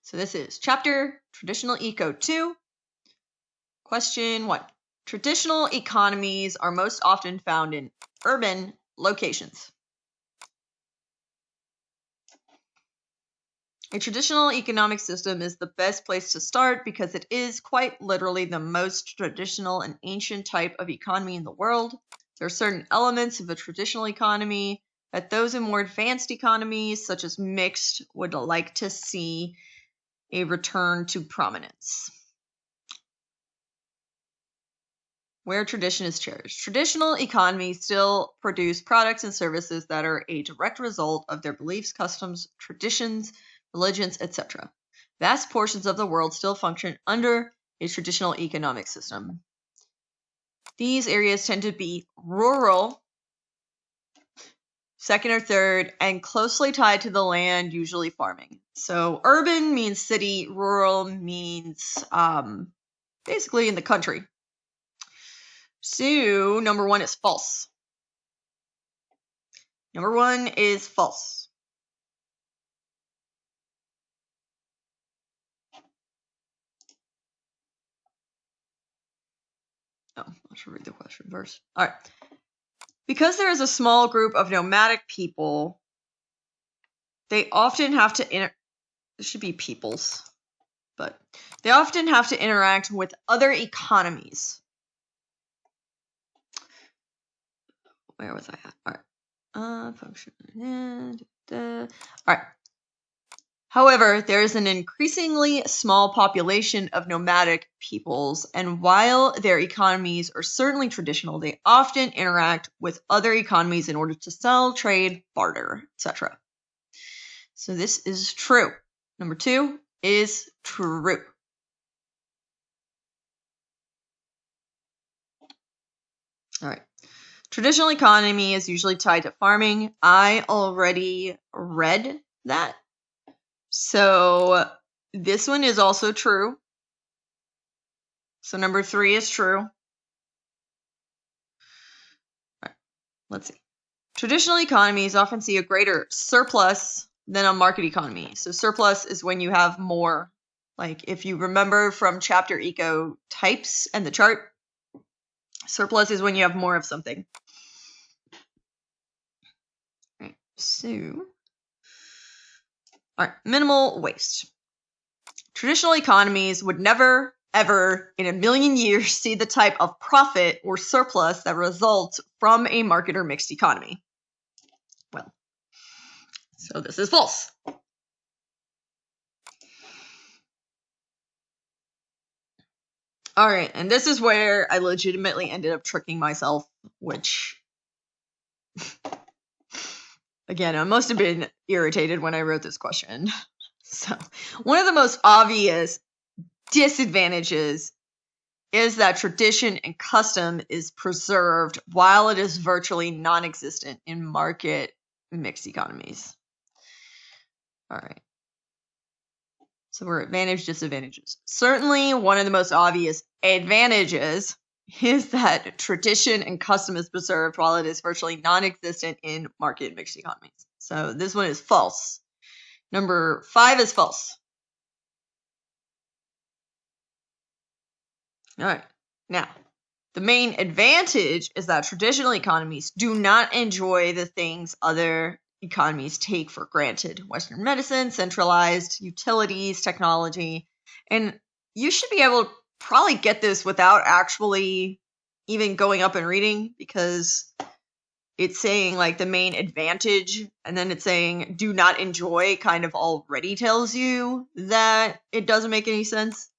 So this is chapter Traditional Eco 2. Question 1. Traditional economies are most often found in urban locations. A traditional economic system is the best place to start because it is quite literally the most traditional and ancient type of economy in the world. There are certain elements of a traditional economy that those in more advanced economies, such as mixed, would like to see a return to prominence. Where tradition is cherished. Traditional economies still produce products and services that are a direct result of their beliefs, customs, traditions, religions, etc. Vast portions of the world still function under a traditional economic system. These areas tend to be rural, second or third, and closely tied to the land, usually farming. So urban means city, rural means basically in the country. So number 1 is false. Number 1 is false. Oh, I should read the question first. All right. Because there is a small group of nomadic people, they often have to it should be peoples, but they often have to interact with other economies. Where was I at? All right. Function. All right. However, there is an increasingly small population of nomadic peoples, and while their economies are certainly traditional, they often interact with other economies in order to sell, trade, barter, etc. So this is true. Number 2 is true. All right. Traditional economy is usually tied to farming. I already read that. So this one is also true. So number 3 is true. All right, let's see. Traditional economies often see a greater surplus than a market economy. So surplus is when you have more. Like if you remember from chapter eco types and the chart, surplus is when you have more of something. All right, so all right, minimal waste. Traditional economies would never, ever in a million years see the type of profit or surplus that results from a market or mixed economy. Well, so this is false. All right, and this is where I legitimately ended up tricking myself, which, again, I must have been irritated when I wrote this question. So, one of the most obvious disadvantages is that tradition and custom is preserved while it is virtually non-existent in market mixed economies. All right. So we're advantage, disadvantages. Certainly one of the most obvious advantages is that tradition and custom is preserved while it is virtually non-existent in market mixed economies. So this one is false. Number 5 is false. All right. Now, the main advantage is that traditional economies do not enjoy the things other economies take for granted. Western medicine, centralized utilities, technology. And you should be able to probably get this without actually even going up and reading, because it's saying like the main advantage and then it's saying do not enjoy kind of already tells you that it doesn't make any sense.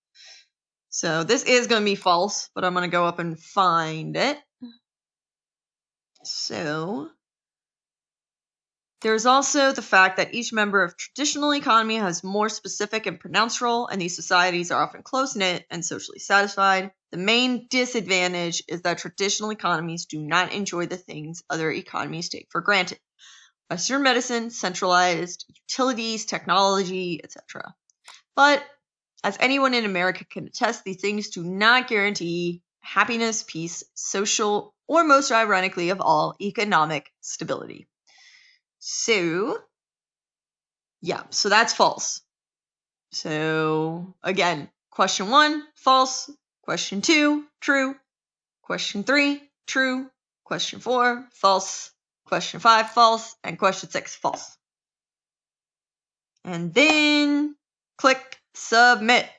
So this is going to be false, but I'm going to go up and find it. So there's also the fact that each member of traditional economy has more specific and pronounced role, and these societies are often close-knit and socially satisfied. The main disadvantage is that traditional economies do not enjoy the things other economies take for granted. Western medicine, centralized utilities, technology, etc. But as anyone in America can attest, these things do not guarantee happiness, peace, social, or most ironically of all, economic stability. So, yeah, so that's false. So again, question 1, false. Question 2, true. Question 3, true. Question 4, false. Question 5, false. And question 6, false. And then click submit.